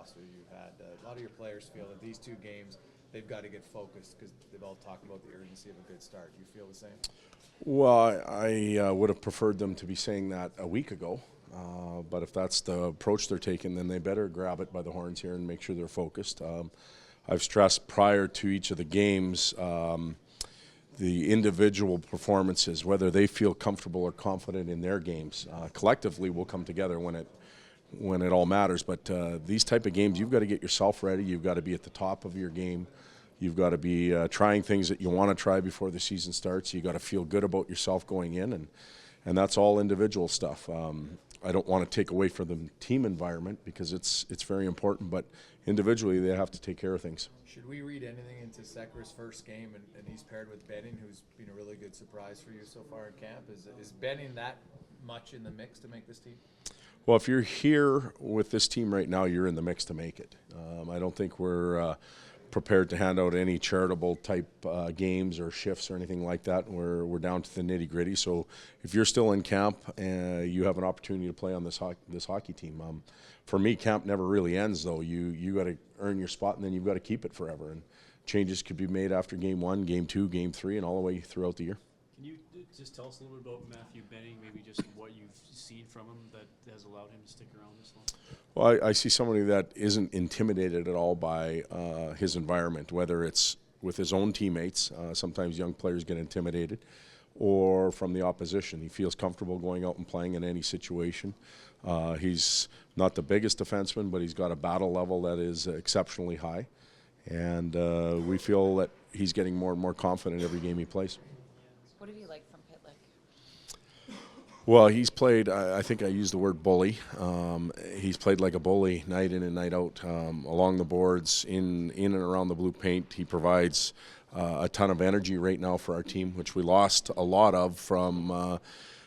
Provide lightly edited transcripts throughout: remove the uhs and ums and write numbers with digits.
philosophy you've had. A lot of your players feel that these two games, they've got to get focused because they've all talked about the urgency of a good start. Do you feel the same? Well, I would have preferred them to be saying that a week ago. But if that's the approach they're taking, then they better grab it by the horns here and make sure they're focused. I've stressed prior to each of the games the individual performances, whether they feel comfortable or confident in their games. Collectively, we'll come together when it all matters. But these type of games, you've got to get yourself ready. You've got to be at the top of your game. You've got to be trying things that you want to try before the season starts. You've got to feel good about yourself going in, and that's all individual stuff. I don't want to take away from the team environment because it's very important, but individually they have to take care of things. Should we read anything into Sekera's first game, and he's paired with Benning, who's been a really good surprise for you so far in camp? Is Benning that much in the mix to make this team? Well, if you're here with this team right now, you're in the mix to make it. I don't think we're prepared to hand out any charitable type games or shifts or anything like that. We're down to the nitty gritty. So if you're still in camp, you have an opportunity to play on this hockey team. For me, camp never really ends though. You got to earn your spot and then you've got to keep it forever. And changes could be made after game 1, game 2, game 3, and all the way throughout the year. Can you just tell us a little bit about Matthew Benning, maybe just what you've seen from him that has allowed him to stick around this long? Well, I see somebody that isn't intimidated at all by his environment, whether it's with his own teammates. Sometimes young players get intimidated, or from the opposition. He feels comfortable going out and playing in any situation. He's not the biggest defenseman, but he's got a battle level that is exceptionally high. And we feel that he's getting more and more confident every game he plays. What have you liked from Pitlick? Well, he's played, I think I used the word bully. He's played like a bully night in and night out, along the boards, in and around the blue paint. He provides a ton of energy right now for our team, which we lost a lot of from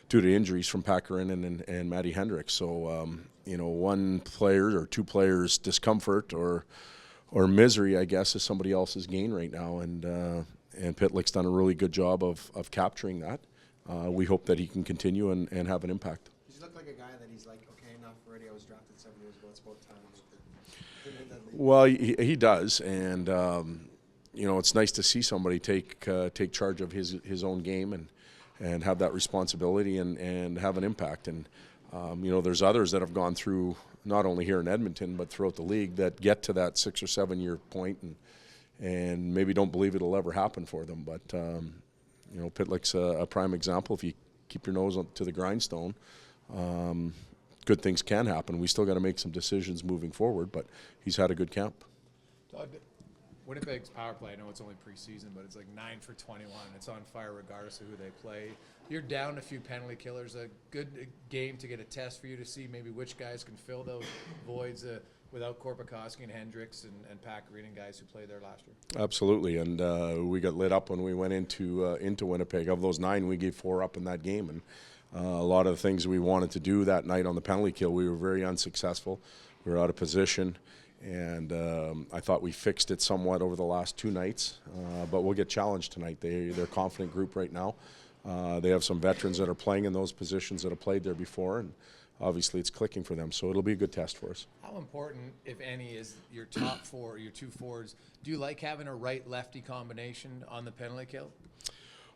due to injuries from Pakarin and Matty Hendricks. So, one player or two players' discomfort or misery, I guess, is somebody else's gain right now. And Pitlick's done a really good job of capturing that. We hope that he can continue and have an impact. Does he look like a guy that he's like, okay, enough already, I was drafted 7 years ago, it's about time to make that leap? Well, he does, and it's nice to see somebody take charge of his own game and have that responsibility and have an impact. And there's others that have gone through, not only here in Edmonton but throughout the league, that get to that 6 or 7 year point and maybe don't believe it'll ever happen for them. But Pitlick's a prime example. If you keep your nose to the grindstone, good things can happen. We still got to make some decisions moving forward, but he's had a good camp. Todd, Winnipeg's power play, I know it's only preseason, but it's like 9 for 21. It's on fire regardless of who they play. You're down a few penalty killers. A good game to get a test for you to see maybe which guys can fill those voids without Korpikoski and Hendricks and Pakarin and guys who played there last year. Absolutely, and we got lit up when we went into Winnipeg. Of those 9, we gave 4 up in that game, and a lot of the things we wanted to do that night on the penalty kill, we were very unsuccessful. We were out of position, and I thought we fixed it somewhat over the last 2 nights, but we'll get challenged tonight. They're a confident group right now. They have some veterans that are playing in those positions that have played there before, and obviously it's clicking for them, so it'll be a good test for us. How important, if any, is your top 4, your 2 forwards? Do you like having a right-lefty combination on the penalty kill?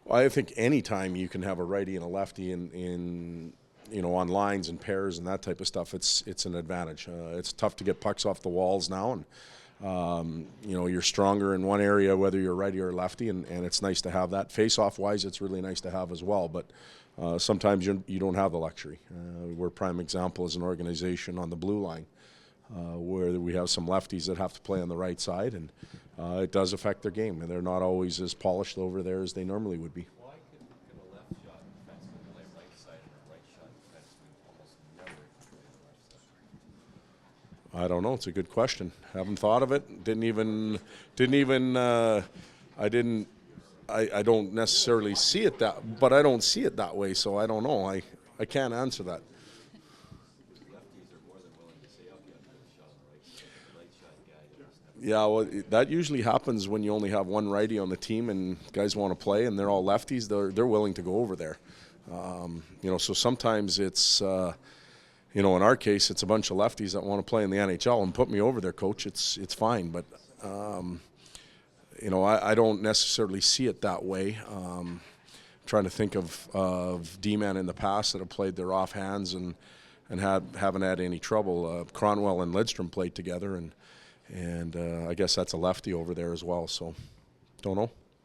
Well, I think any time you can have a righty and a lefty in on lines and pairs and that type of stuff, it's an advantage. It's tough to get pucks off the walls now, and you're stronger in one area whether you're righty or lefty, and it's nice to have that. Face-off wise, it's really nice to have as well, but sometimes you don't have the luxury. We're a prime example as an organization on the blue line, where we have some lefties that have to play on the right side, and it does affect their game, and they're not always as polished over there as they normally would be. Why could a left shot defenseman play right side and a right shot defenseman almost never play the left side? I don't know. It's a good question. Haven't thought of it. I don't necessarily see it but I don't see it that way, so I don't know. I can't answer that. Lefties are more than willing to say, okay, I'll put a shot on the right shot guy. Yeah, well, that usually happens when you only have one righty on the team and guys want to play and they're all lefties. They're willing to go over there. So sometimes it's you know, in our case, it's a bunch of lefties that want to play in the NHL, and put me over there, coach. It's fine, but you know, I don't necessarily see it that way. Trying to think of D-men in the past that have played their offhands and haven't had any trouble. Cronwell and Lidstrom played together, and I guess that's a lefty over there as well. So, don't know.